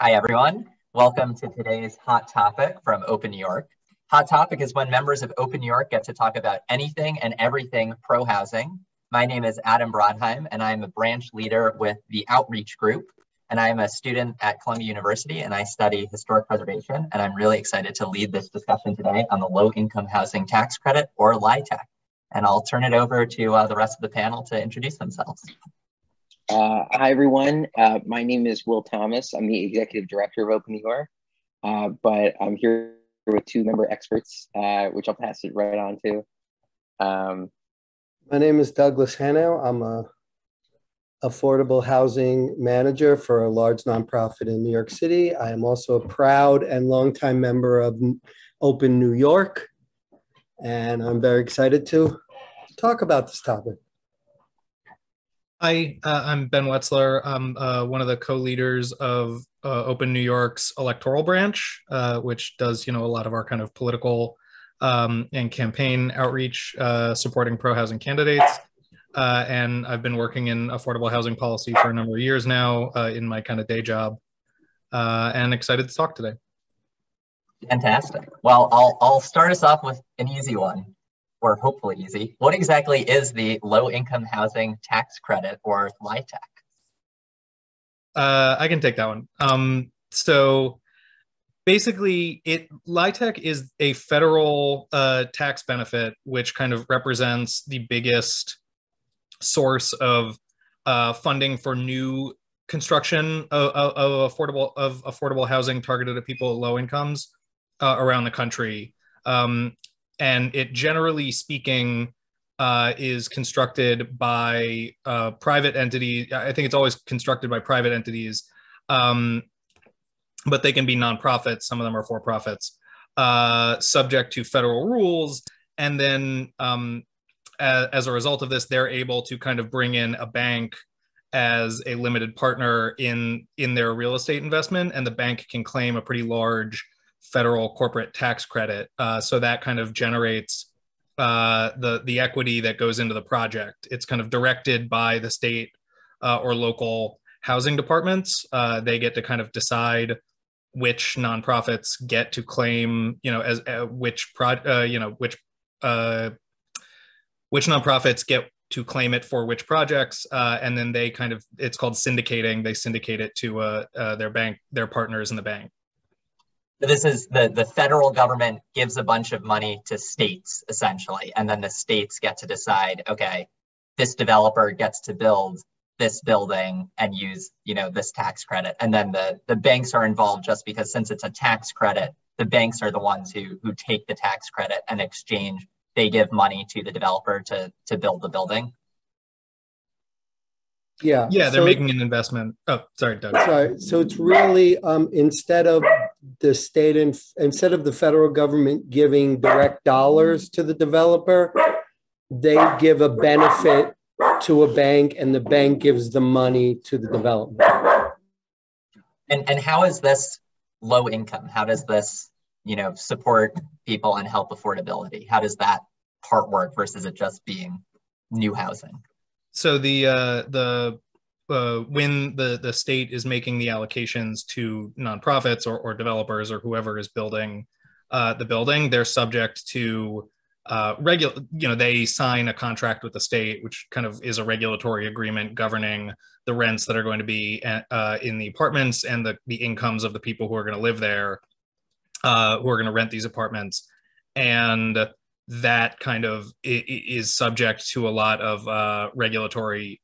Hi, everyone. Welcome to today's Hot Topic from Open New York. Hot Topic is when members of Open New York get to talk about anything and everything pro-housing. My name is Adam Brodheim, and I'm a branch leader with the Outreach Group. And I'm a student at Columbia University, and I study historic preservation. And I'm really excited to lead this discussion today on the Low-Income Housing Tax Credit, or LIHTC. And I'll turn it over to the rest of the panel to introduce themselves. Hi, everyone. My name is Will Thomas. I'm the Executive Director of Open New York, but I'm here with two member experts, which I'll pass it right on to. My name is Douglas Hanau. I'm a affordable housing manager for a large nonprofit in New York City. I am also a proud and longtime member of Open New York, and I'm very excited to talk about this topic. Hi, I'm Ben Wetzler. I'm one of the co-leaders of Open New York's electoral branch, which does, a lot of our kind of political and campaign outreach, supporting pro-housing candidates. And I've been working in affordable housing policy for a number of years now in my kind of day job, and excited to talk today. Fantastic. Well, I'll start us off with an easy one, or hopefully easy. What exactly is the Low-Income Housing Tax Credit, or LIHTC? I can take that one. So basically, LIHTC is a federal tax benefit, which kind of represents the biggest source of funding for new construction of affordable housing targeted at people at low incomes around the country. And it, generally speaking, is constructed by private entities. I think it's always constructed by private entities, but they can be nonprofits. Some of them are for-profits, subject to federal rules. And then as a result of this, they're able to kind of bring in a bank as a limited partner in their real estate investment, and the bank can claim a pretty large federal corporate tax credit. So that kind of generates the equity that goes into the project. It's kind of directed by the state or local housing departments. They get to kind of decide which nonprofits get to claim, which nonprofits get to claim it for which projects, and then they kind of, it's called syndicating. They syndicate it to their partners in the bank. This is the federal government gives a bunch of money to states, essentially, and then the states get to decide, okay, this developer gets to build this building and use, this tax credit. And then the banks are involved just because, since it's a tax credit, the banks are the ones who take the tax credit, and in exchange, they give money to the developer to build the building. Yeah, they're making an investment. Oh, sorry, Doug. Sorry. So it's really instead of the federal government giving direct dollars to the developer, they give a benefit to a bank, and the bank gives the money to the developer. And how is this low income? How does this, support people and help affordability? How does that part work versus it just being new housing? So when the state is making the allocations to nonprofits or developers or whoever is building the building, they're subject to they sign a contract with the state, which kind of is a regulatory agreement governing the rents that are going to be in the apartments and the incomes of the people who are going to live there, who are going to rent these apartments. And that kind of is subject to a lot of regulatory,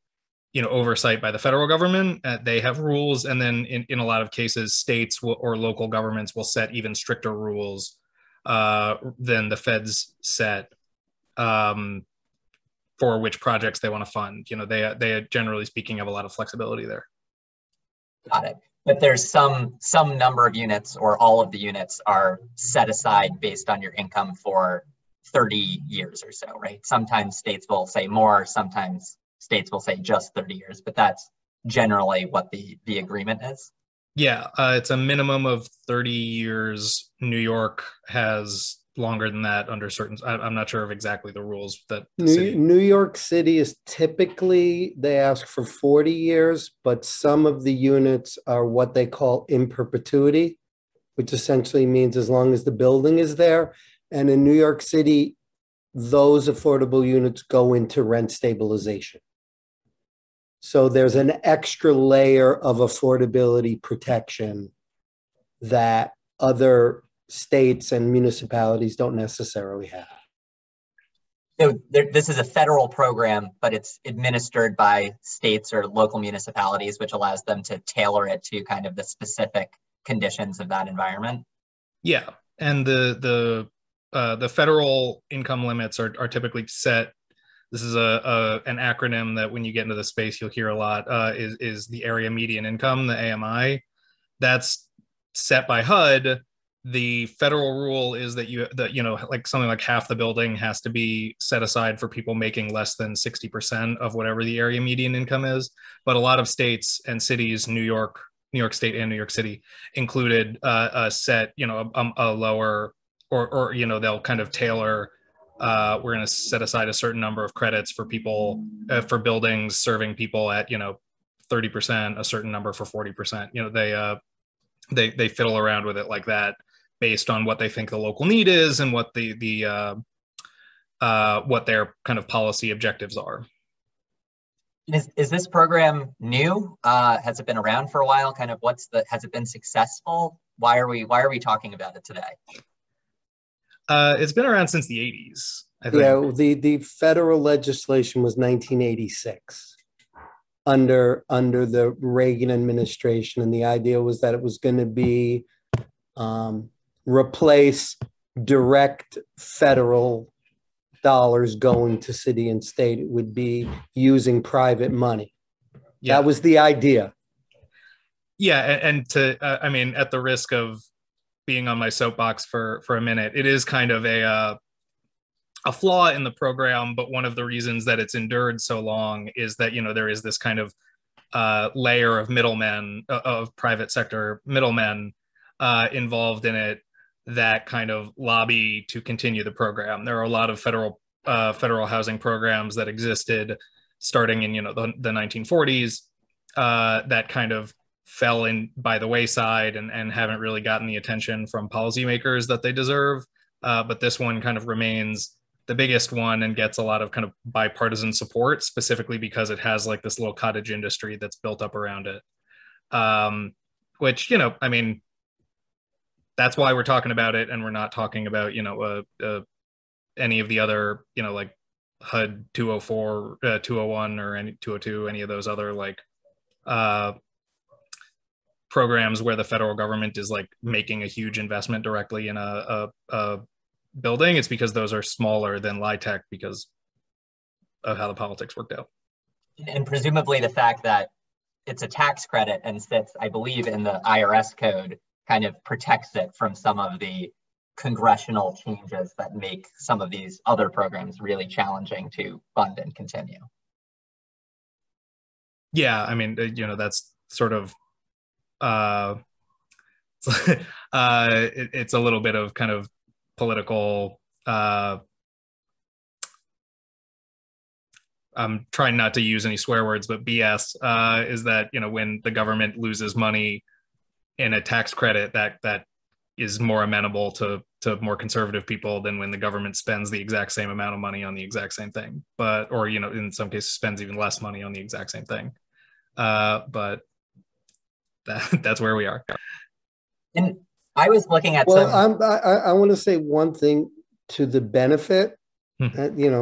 oversight by the federal government. They have rules, and then in a lot of cases, states or local governments will set even stricter rules than the feds set for which projects they want to fund. They generally speaking have a lot of flexibility there. Got it. But there's some number of units, or all of the units are set aside based on your income for 30 years or so, right? Sometimes states will say more, sometimes states will say just 30 years, but that's generally what the agreement is. Yeah, it's a minimum of 30 years. New York has longer than that under certain, I'm not sure of exactly the rules that the New, city. New York City is typically, they ask for 40 years, but some of the units are what they call in perpetuity, which essentially means as long as the building is there. And in New York City, those affordable units go into rent stabilization. So there's an extra layer of affordability protection that other states and municipalities don't necessarily have. So this is a federal program, but it's administered by states or local municipalities, which allows them to tailor it to kind of the specific conditions of that environment. Yeah, and the federal income limits are typically set. This is an acronym that when you get into the space you'll hear a lot. Is the area median income, the AMI, that's set by HUD. The federal rule is that like something like half the building has to be set aside for people making less than 60% of whatever the area median income is. But a lot of states and cities, New York State and New York City included a set, a lower, or they'll kind of tailor. We're going to set aside a certain number of credits for people, for buildings serving people at 30%, a certain number for 40%. They fiddle around with it like that, based on what they think the local need is and what what their kind of policy objectives are. Is this program new? Has it been around for a while? Kind of has it been successful? Why are we talking about it today? It's been around since the 80s, I think. Yeah, the federal legislation was 1986 under the Reagan administration, and the idea was that it was going to be replace direct federal dollars going to city and state. It would be using private money. Yeah. That was the idea. Yeah, and to I mean, at the risk of being on my soapbox for a minute, it is kind of a flaw in the program, but one of the reasons that it's endured so long is that there is this kind of layer of middlemen, of private sector middlemen involved in it, that kind of lobby to continue the program. There are a lot of federal housing programs that existed starting in the 1940s that kind of fell in by the wayside and haven't really gotten the attention from policymakers that they deserve. But this one kind of remains the biggest one and gets a lot of kind of bipartisan support, specifically because it has like this little cottage industry that's built up around it. Which, I mean, that's why we're talking about it, and we're not talking about, any of the other, like HUD 204, 201, or any 202, any of those other like programs where the federal government is like making a huge investment directly in a building. It's because those are smaller than LIHTC because of how the politics worked out. And presumably the fact that it's a tax credit and sits, I believe, in the IRS code kind of protects it from some of the congressional changes that make some of these other programs really challenging to fund and continue. Yeah, I mean, that's sort of it's a little bit of kind of political. I'm trying not to use any swear words, but BS is that when the government loses money in a tax credit, that is more amenable to more conservative people than when the government spends the exact same amount of money on the exact same thing, or in some cases spends even less money on the exact same thing. But that's where we are. And I was looking at I want to say one thing to the benefit,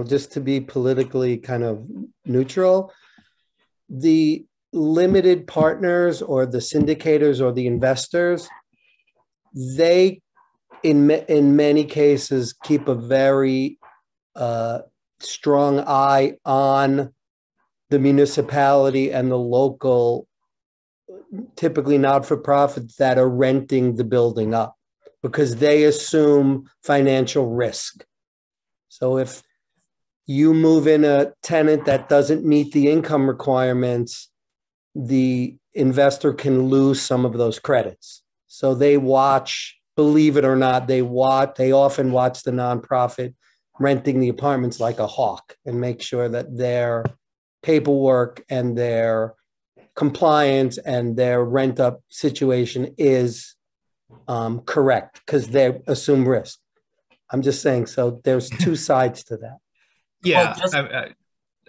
just to be politically kind of neutral. The limited partners or the syndicators or the investors, they in many cases keep a very strong eye on the municipality and the local, typically not-for-profits that are renting the building up, because they assume financial risk. So if you move in a tenant that doesn't meet the income requirements, the investor can lose some of those credits. So they watch believe it or not, they often watch the nonprofit renting the apartments like a hawk and make sure that their paperwork and their compliance and their rent up situation is correct, because they assume risk. I'm just saying, so there's two sides to that. Yeah, Well,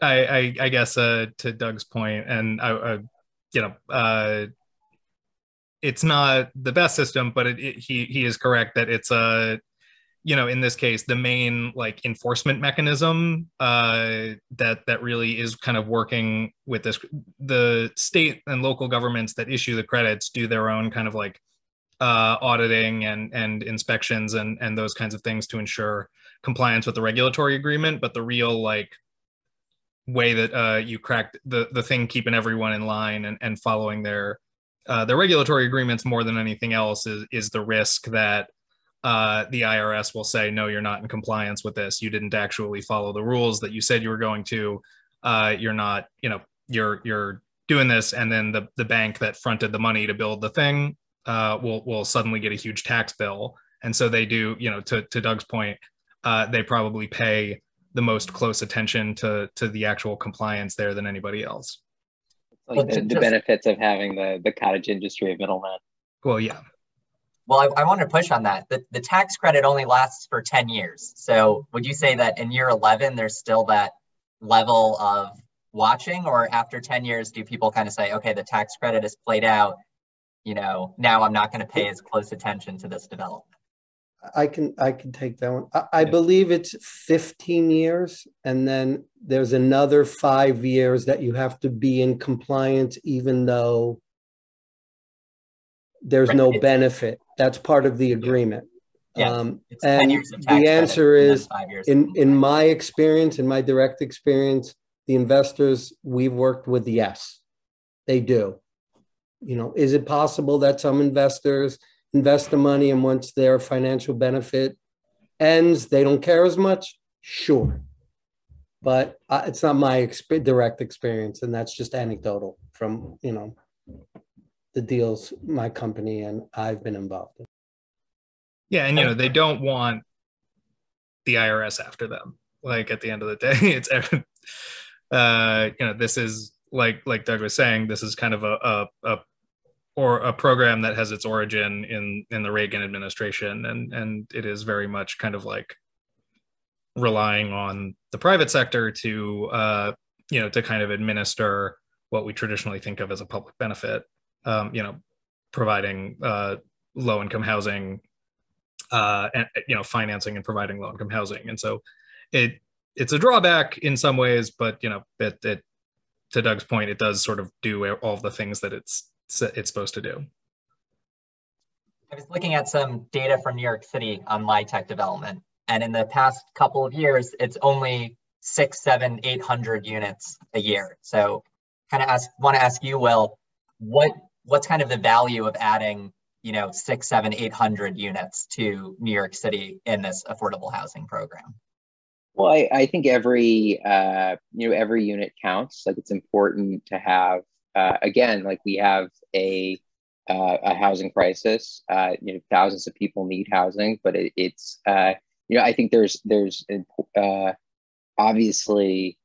I guess to Doug's point, and it's not the best system, but he is correct that it's in this case, the main like enforcement mechanism that really is kind of working with this. The state and local governments that issue the credits do their own kind of like auditing and inspections and those kinds of things to ensure compliance with the regulatory agreement. But the real like way that you crack the thing keeping everyone in line and following their regulatory agreements more than anything else is the risk that the IRS will say, no, you're not in compliance with this. You didn't actually follow the rules that you said you were going to. You're not, you're doing this. And then the bank that fronted the money to build the thing will suddenly get a huge tax bill. And so they do, to Doug's point, they probably pay the most close attention to the actual compliance there than anybody else. Like the benefits of having the cottage industry of middlemen. Well, yeah. Well, I want to push on that. The tax credit only lasts for 10 years. So would you say that in year 11, there's still that level of watching, or after 10 years, do people kind of say, okay, the tax credit is played out, now I'm not going to pay as close attention to this development? I can take that one. I believe it's 15 years, and then there's another 5 years that you have to be in compliance, even though there's no benefit. That's part of the agreement. Yeah, it's and 10 years of tax the answer is, 5 years in my experience, in my direct experience, the investors we've worked with, yes, they do. Is it possible that some investors invest the money and once their financial benefit ends, they don't care as much? Sure. But it's not my direct experience, and that's just anecdotal from, the deals my company and I've been involved in. Yeah, and they don't want the IRS after them. Like at the end of the day, it's this is like Doug was saying, this is kind of a program that has its origin in the Reagan administration, and it is very much kind of like relying on the private sector to to kind of administer what we traditionally think of as a public benefit. Providing low-income housing, and financing and providing low-income housing, and so it's a drawback in some ways, but it to Doug's point, it does sort of do all the things that it's supposed to do. I was looking at some data from New York City on LIHTC development, and in the past couple of years, it's only 600, 700, 800 units a year. So, kind of want to ask you, Will, what's kind of the value of adding 600, 700, 800 units to New York City in this affordable housing program? Well, I think every unit counts. Like, it's important to have again, like we have a housing crisis. Thousands of people need housing, but it's I think there's obviously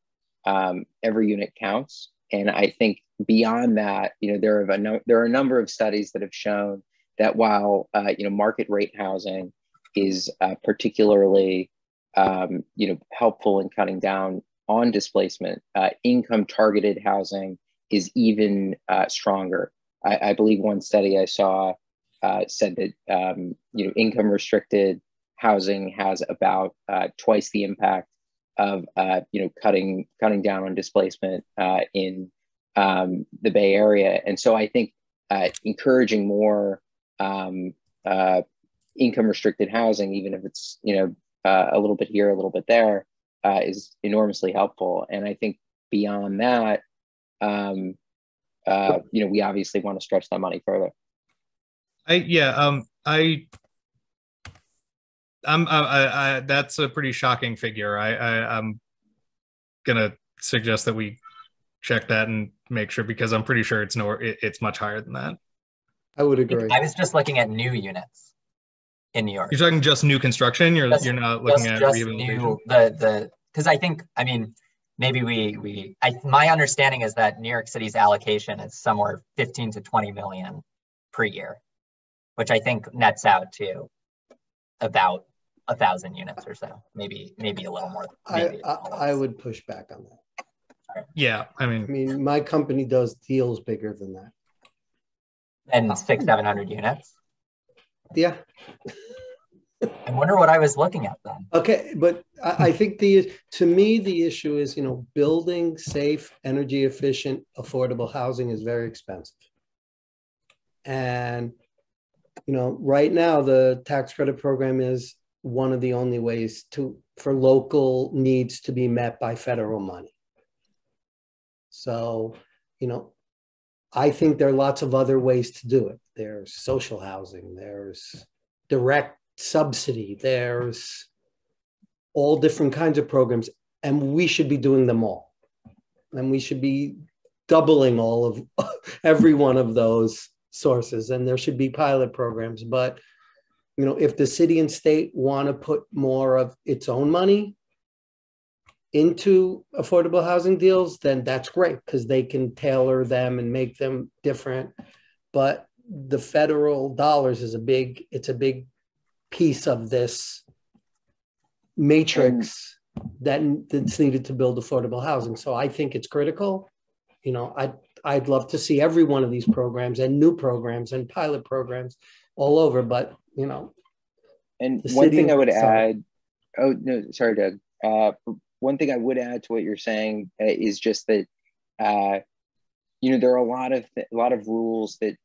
every unit counts, and I think beyond that, there are a number of studies that have shown that while market rate housing is particularly helpful in cutting down on displacement, income targeted housing is even stronger. I believe one study I saw said that income restricted housing has about twice the impact of cutting down on displacement in the Bay Area. And so I think encouraging more income restricted housing, even if it's a little bit here, a little bit there, is enormously helpful. And I think beyond that, we obviously want to stretch that money further. That's a pretty shocking figure. I'm gonna suggest that we check that and make sure, because I'm pretty sure it's much higher than that. I would agree. I was just looking at new units. in New York. You're talking just new construction? You're not looking at rehabilitation? New, because I think, I mean, maybe my understanding is that New York City's allocation is somewhere 15 to 20 million per year, which I think nets out to about 1,000 units or so, maybe a little more. I would push back on that. Yeah, I mean, my company does deals bigger than that. And 600-700 units. Yeah. I wonder what I was looking at then. Okay, but I think to me, the issue is, building safe, energy efficient, affordable housing is very expensive. And, right now the tax credit program is one of the only ways for local needs to be met by federal money. So, I think there are lots of other ways to do it. There's social housing, there's direct subsidy, there's all different kinds of programs, and we should be doing them all. And we should be doubling all of every one of those sources, and there should be pilot programs. But, if the city and state want to put more of its own money into affordable housing deals, then that's great, because they can tailor them and make them different. But the federal dollars is a big piece of this matrix that's needed to build affordable housing. So I think it's critical. I'd love to see every one of these programs and new programs and pilot programs all over, but and one thing I would add, oh no, sorry, Doug. One thing I would add to what you're saying is just that, there are a lot of rules that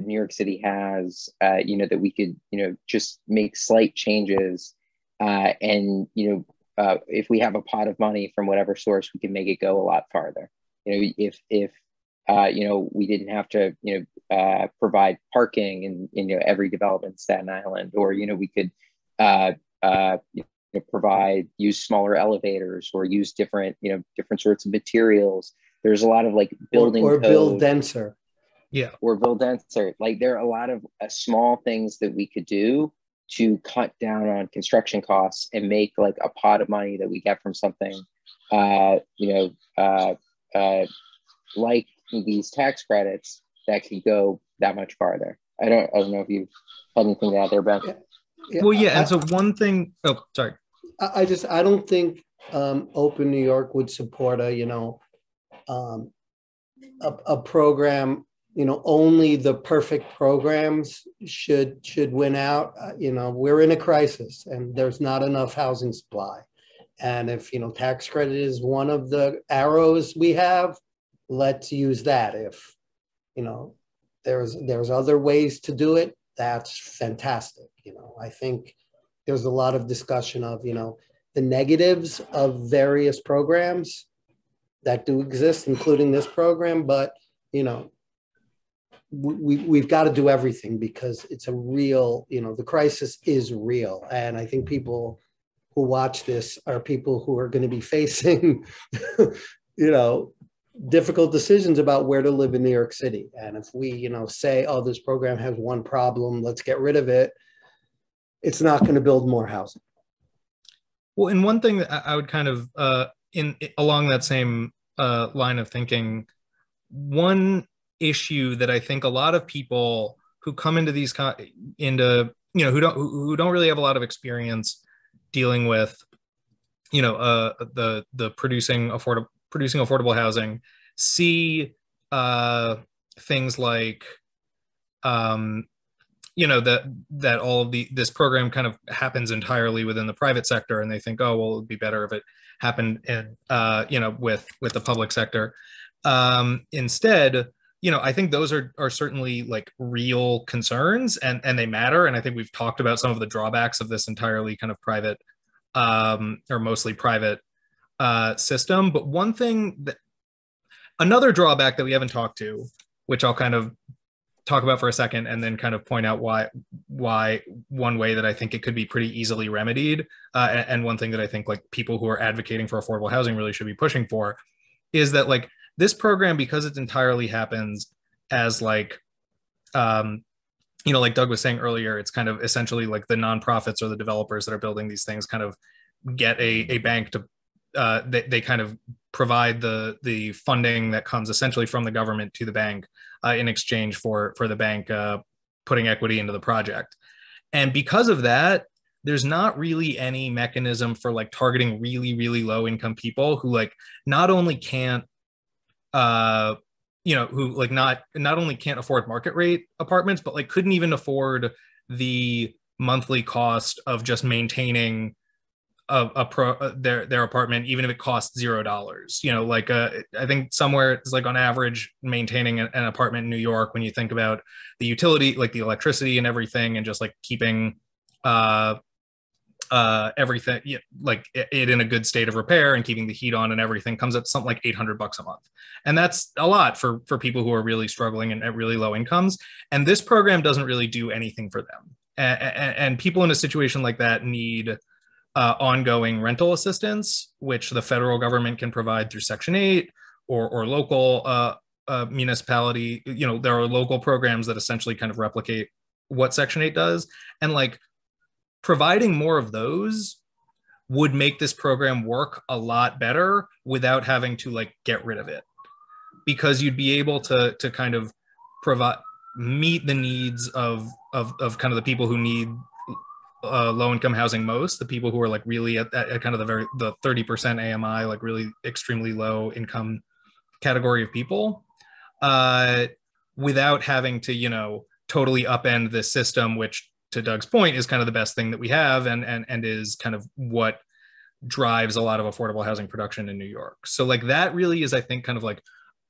New York City has, that we could, just make slight changes, and if we have a pot of money from whatever source, we can make it go a lot farther. If we didn't have to, provide parking in every development in Staten Island, or we could use smaller elevators, or use different sorts of materials. There's a lot of building or code, build denser. Yeah. Or build denser. There are a lot of small things that we could do to cut down on construction costs and make a pot of money that we get from something, like these tax credits that could go that much farther. I don't know if you had anything to add there, Ben. Yeah. Well, yeah. And so one thing, oh, sorry. I don't think Open New York would support a program, only the perfect programs should win out. We're in a crisis and there's not enough housing supply. And if, tax credit is one of the arrows we have, let's use that. If, there's other ways to do it, that's fantastic. I think there's a lot of discussion of, the negatives of various programs that do exist, including this program, but, we've got to do everything, because it's a real, the crisis is real. And I think people who watch this are people who are going to be facing, difficult decisions about where to live in New York City. And if we, say, oh, this program has one problem, let's get rid of it, it's not going to build more housing. Well, and one thing that I would kind of, along that same line of thinking, one issue that I think a lot of people who come into these, who don't really have a lot of experience dealing with, the producing affordable housing, see things like, that all of this program kind of happens entirely within the private sector, and they think, oh, well, it'd be better if it happened in, with the public sector. Instead, I think those are certainly real concerns, and they matter. And I think we've talked about some of the drawbacks of this entirely kind of private, or mostly private system. But another drawback that we haven't talked to, which I'll kind of talk about for a second, and then kind of point out why one way that I think it could be pretty easily remedied, and one thing that I think people who are advocating for affordable housing really should be pushing for, is that this program, because it entirely happens as like Doug was saying earlier, it's kind of essentially like the nonprofits or the developers that are building these things kind of get a bank to, they kind of provide the funding that comes essentially from the government to the bank in exchange for the bank putting equity into the project. And because of that, there's not really any mechanism for like targeting really, really low income people who like not only can't, who like not only can't afford market rate apartments, but like couldn't even afford the monthly cost of just maintaining their apartment, even if it costs $0. Like I think somewhere it's like on average maintaining an apartment in New York, when you think about the utility, like the electricity and everything, and just like keeping everything like it in a good state of repair and keeping the heat on and everything, comes up to something like $800 a month. And that's a lot for people who are really struggling and at really low incomes. And this program doesn't really do anything for them. And people in a situation like that need ongoing rental assistance, which the federal government can provide through Section 8 or local municipality. There are local programs that essentially kind of replicate what Section 8 does. And like providing more of those would make this program work a lot better without having to like get rid of it, because you'd be able to kind of meet the needs of kind of the people who need low-income housing most, the people who are like really at kind of the 30% AMI, like really extremely low income category of people, without having to, totally upend this system, which to Doug's point is kind of the best thing that we have and is kind of what drives a lot of affordable housing production in New York. So like that really is, I think, kind of like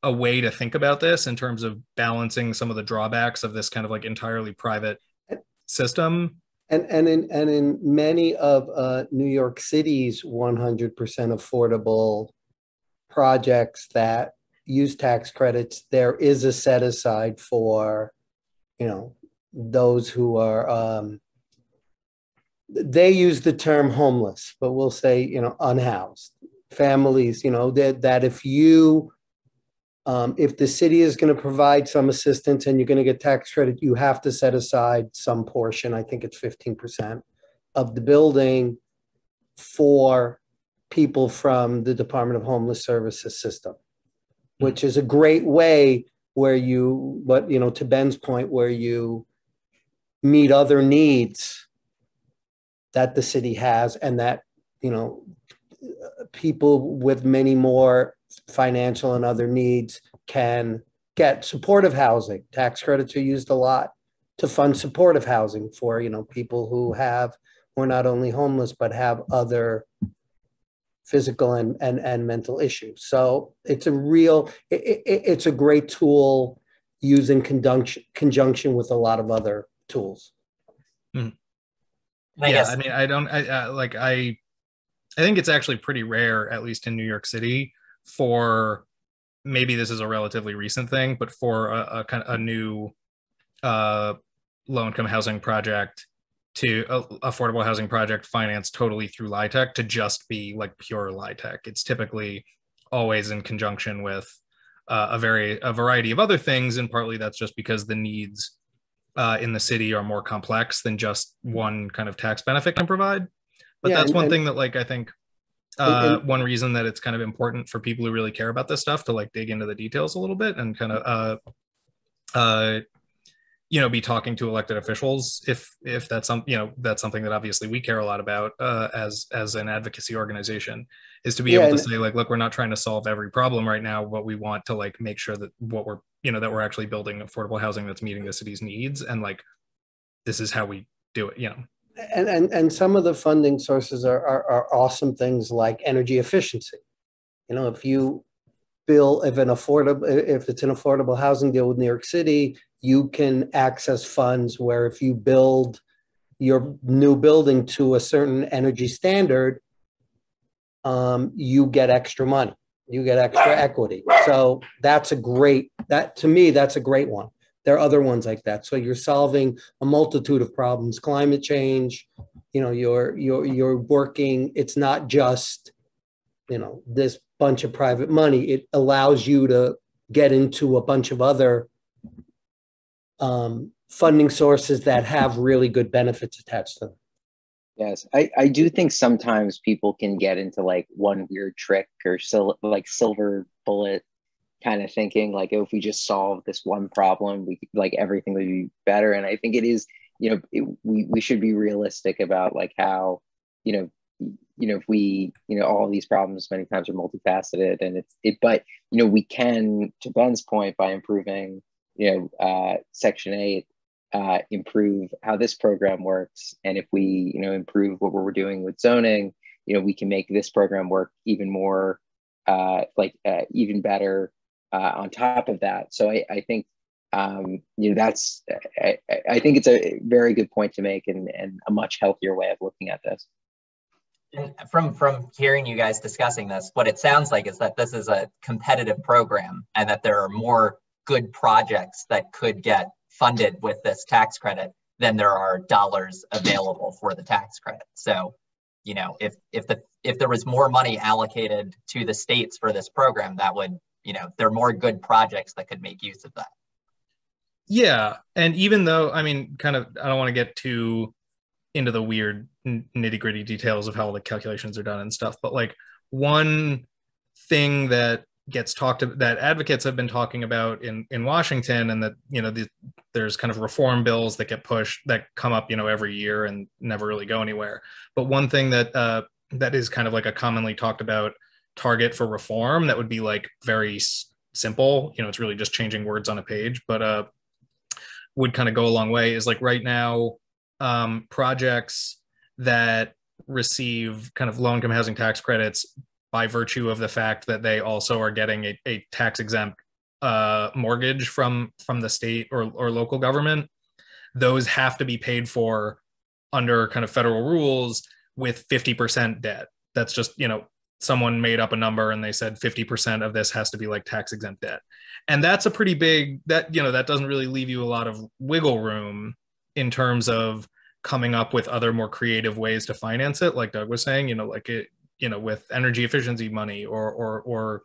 a way to think about this in terms of balancing some of the drawbacks of this kind of like entirely private system. And in many of New York City's 100% affordable projects that use tax credits, there is a set aside for, those who are, they use the term homeless, but we'll say, unhoused families, that if the city is going to provide some assistance and you're going to get tax credit, you have to set aside some portion, I think it's 15% of the building, for people from the Department of Homeless Services system, which is a great way where to Ben's point, where you meet other needs that the city has, and that, people with many more financial and other needs can get supportive housing. Tax credits are used a lot to fund supportive housing for, people who are not only homeless, but have other physical and mental issues. So it's it's a great tool used in conjunction with a lot of other tools. Mm. Yeah, I mean, I think it's actually pretty rare, at least in New York City, for, maybe this is a relatively recent thing, but for a kind of a new low-income housing project to affordable housing project financed totally through LIHTC to just be like pure LIHTC. It's typically always in conjunction with a variety of other things, and partly that's just because the needs in the city are more complex than just one kind of tax benefit can provide. But yeah, that's one thing that like I think one reason that it's kind of important for people who really care about this stuff to like dig into the details a little bit and kind of be talking to elected officials if that's that's something that obviously we care a lot about as an advocacy organization, is to be able to say like, look, we're not trying to solve every problem right now, but we want to like make sure that what we're that we're actually building affordable housing that's meeting the city's needs, and like this is how we do it. And some of the funding sources are awesome things like energy efficiency. If it's an affordable housing deal with New York City, you can access funds where if you build your new building to a certain energy standard, you get extra money, you get extra equity. So to me, that's a great one. There are other ones like that. So you're solving a multitude of problems, climate change, you're working, it's not just, this bunch of private money. It allows you to get into a bunch of other funding sources that have really good benefits attached to them. Yes, I do think sometimes people can get into like one weird trick or like silver bullet kind of thinking, like if we just solve this one problem, we like everything would be better. And I think it is, we should be realistic about like how, if we, all these problems many times are multifaceted, and but we can, to Ben's point, by improving, Section 8, improve how this program works. And if we, improve what we're doing with zoning, we can make this program work even more, even better on top of that. So I think, that's, I think it's a very good point to make, and a much healthier way of looking at this. And from hearing you guys discussing this, what it sounds like is that this is a competitive program, and that there are more good projects that could get funded with this tax credit than there are dollars available for the tax credit. So, if there was more money allocated to the states for this program, that would, there are more good projects that could make use of that. Yeah, and even though, I mean, I don't want to get too into the weird nitty gritty details of how the calculations are done and stuff, but like one thing that gets that advocates have been talking about in Washington, and that there's kind of reform bills that get pushed that come up every year and never really go anywhere. But one thing that that is kind of like a commonly talked about target for reform that would be like very simple, it's really just changing words on a page, but would kind of go a long way, is like right now projects that receive kind of low income housing tax credits by virtue of the fact that they also are getting a tax exempt mortgage from the state or local government, those have to be paid for under kind of federal rules with 50% debt. That's just, someone made up a number and they said 50% of this has to be like tax exempt debt. And that's a pretty big, that doesn't really leave you a lot of wiggle room in terms of coming up with other more creative ways to finance it. Like Doug was saying, like it, with energy efficiency money or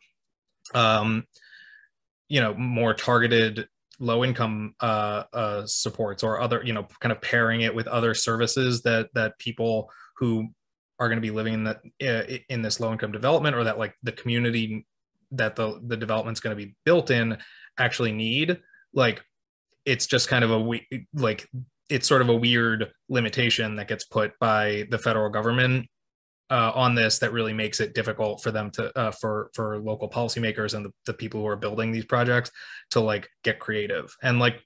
more targeted low income supports, or other, kind of pairing it with other services that people who are going to be living in this low income development, or that like the community that the development's going to be built in actually need. Like it's just kind of it's sort of a weird limitation that gets put by the federal government on this, that really makes it difficult for them to for local policymakers and the people who are building these projects to like get creative. And like,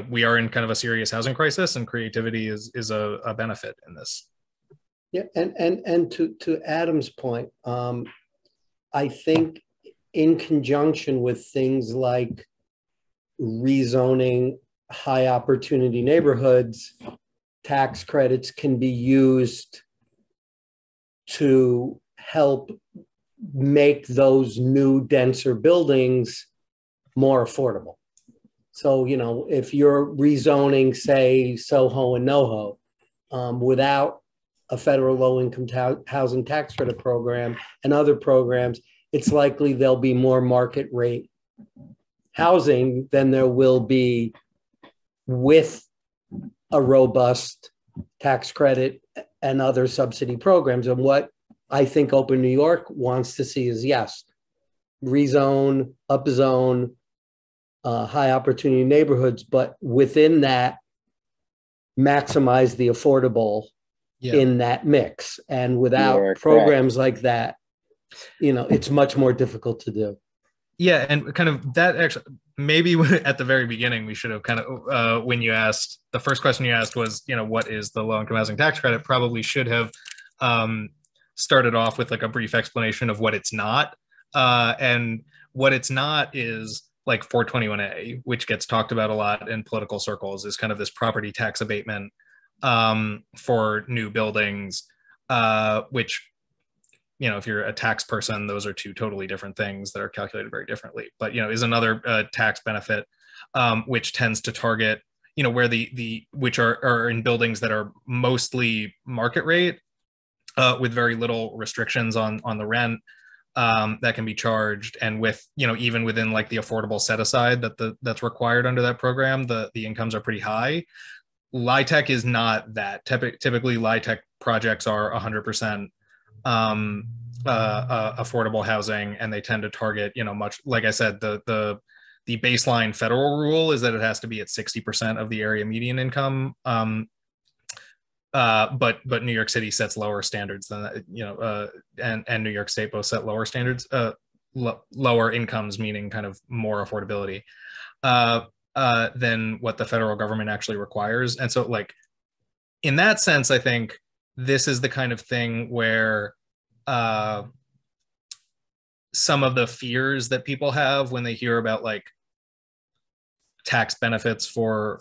we are in kind of a serious housing crisis, and creativity is a benefit in this. Yeah, and to Adam's point, I think in conjunction with things like rezoning high opportunity neighborhoods, tax credits can be used to help make those new denser buildings more affordable. So, if you're rezoning, say, Soho and NoHo, without a federal low-income housing tax credit program and other programs, it's likely there'll be more market rate housing than there will be with a robust tax credit and other subsidy programs. And what I think Open New York wants to see is, yes, rezone, upzone, high opportunity neighborhoods, but within that, maximize the affordable in that mix. And without programs like that, it's much more difficult to do. Yeah, and kind of that actually, maybe at the very beginning, we should have kind of, when you asked, the first question you asked was, what is the low income housing tax credit? Probably should have started off with like a brief explanation of what it's not. And what it's not is like 421A, which gets talked about a lot in political circles, is kind of this property tax abatement for new buildings, which, if you're a tax person, those are two totally different things that are calculated very differently, but, is another tax benefit, which tends to target, where which are in buildings that are mostly market rate, with very little restrictions on the rent. that can be charged, and with, you know, even within like the affordable set aside that's required under that program, the incomes are pretty high. LIHTC is not that. Typically, LIHTC projects are 100% affordable housing, and they tend to target, you know, much, like I said, the baseline federal rule is that it has to be at 60% of the area median income. But New York City sets lower standards than that, you know, and New York State both set lower standards, lower incomes, meaning kind of more affordability than what the federal government actually requires. And so, like, in that sense, I think this is the kind of thing where some of the fears that people have when they hear about like tax benefits for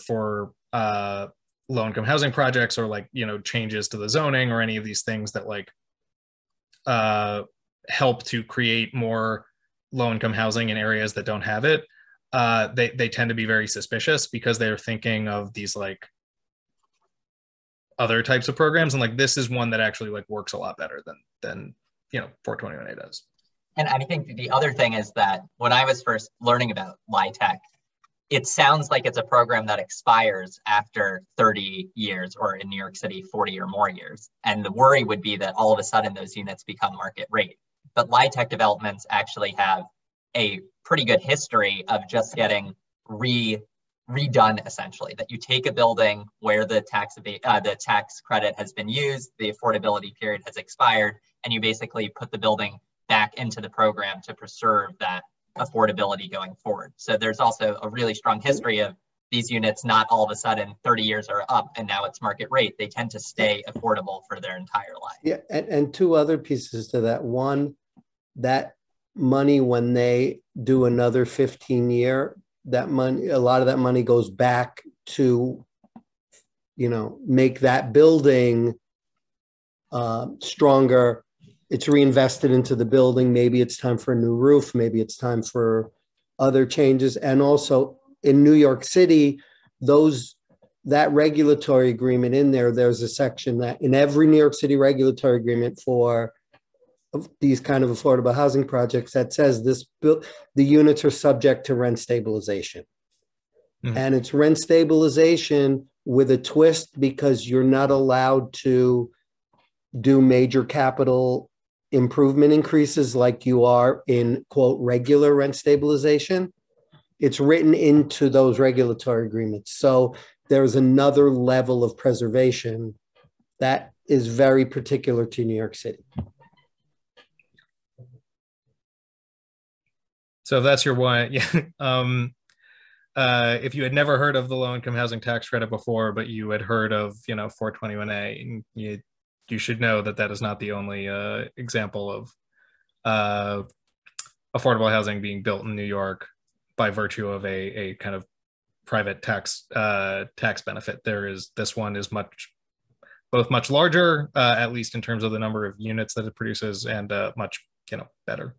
low-income housing projects, or like, you know, changes to the zoning, or any of these things that like help to create more low-income housing in areas that don't have it, they tend to be very suspicious, because they're thinking of these like other types of programs, and like this is one that actually like works a lot better than you know 421A does. And I think the other thing is that when I was first learning about LIHTC, it sounds like it's a program that expires after 30 years, or in New York City, 40 or more years. And the worry would be that all of a sudden those units become market rate. But LIHTC developments actually have a pretty good history of just getting redone, essentially, that you take a building where the tax credit has been used, the affordability period has expired, and you basically put the building back into the program to preserve that affordability going forward. So there's also a really strong history of these units not all of a sudden 30 years are up and now it's market rate. They tend to stay affordable for their entire life. Yeah, and two other pieces to that. One, that money, when they do another 15-year, that money, a lot of that money goes back to, you know, make that building stronger. It's reinvested into the building. Maybe it's time for a new roof. Maybe it's time for other changes. And also in New York City, that regulatory agreement in there's a section that in every New York City regulatory agreement for these kind of affordable housing projects that says the units are subject to rent stabilization. Mm-hmm. And it's rent stabilization with a twist, because you're not allowed to do major capital improvement increases like you are in, quote, regular rent stabilization. It's written into those regulatory agreements. So there's another level of preservation that is very particular to New York City. So if that's your one, yeah. If you had never heard of the low-income housing tax credit before, but you had heard of, you know, 421A, you should know that that is not the only example of affordable housing being built in New York by virtue of a kind of private tax benefit. This one is both much larger, at least in terms of the number of units that it produces, and much, you know, better.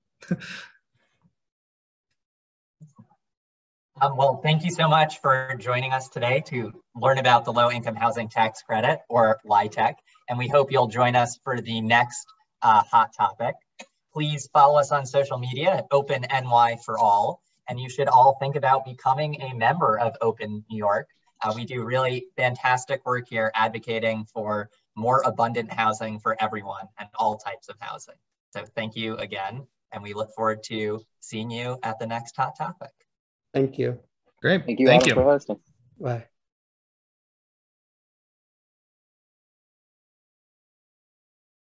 Well, thank you so much for joining us today to learn about the low-income housing tax credit, or LIHTC, and we hope you'll join us for the next hot topic. Please follow us on social media at OpenNY for all, and you should all think about becoming a member of Open New York. We do really fantastic work here advocating for more abundant housing for everyone and all types of housing. So thank you again, and we look forward to seeing you at the next hot topic. Thank you. Great. Thank you for hosting. Bye.